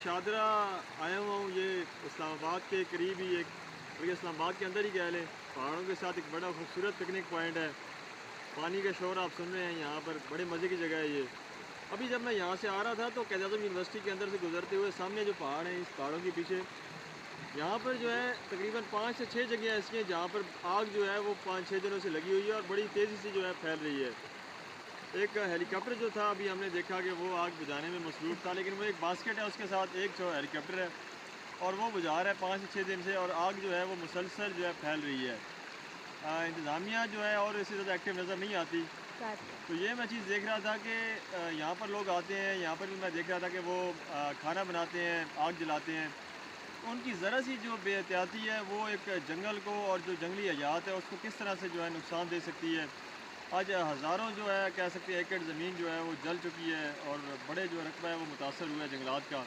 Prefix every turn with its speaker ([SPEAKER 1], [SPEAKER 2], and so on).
[SPEAKER 1] शादरा आया हुआ हूँ। ये इस्लामाबाद के करीब ही एक, बल्कि इस्लामाबाद के अंदर ही कह लें, पहाड़ों के साथ एक बड़ा खूबसूरत पिकनिक पॉइंट है। पानी का शोर आप सुन रहे हैं यहाँ पर, बड़े मज़े की जगह है ये। अभी जब मैं यहाँ से आ रहा था तो क़ायद-ए-आज़म यूनिवर्सिटी के अंदर से गुजरते हुए सामने जो पहाड़ हैं, इस पहाड़ों के पीछे यहाँ पर जो है तकरीबन 5 से 6 जगह ऐसी हैं जहाँ पर आग जो है वो 5-6 दिनों से लगी हुई है और बड़ी तेज़ी से जो है फैल रही है। एक हेलीकॉप्टर जो था अभी हमने देखा कि वो आग बुझाने में मसरूफ़ था, लेकिन वो एक बास्केट है उसके साथ एक जो हेलीकॉप्टर है और वो बुझा रहा है 5 से 6 दिन से, और आग जो है वो मुसलसल जो है फैल रही है। इंतज़ामिया जो है और इससे ज़्यादा एक्टिव नज़र नहीं आती। तो ये मैं चीज़ देख रहा था कि यहाँ पर लोग आते हैं, यहाँ पर भी मैं देख रहा था कि वो खाना बनाते हैं, आग जलाते हैं। तो उनकी ज़रा सी जो बेहतियाती है वो एक जंगल को और जो जंगली हयात है उसको किस तरह से जो है नुकसान दे सकती है। आज हज़ारों जो है कह सकते हैं एकड़ ज़मीन जो है वो जल चुकी है और बड़े जो रकबा है वो मुतासर हुआ है जंगलात का।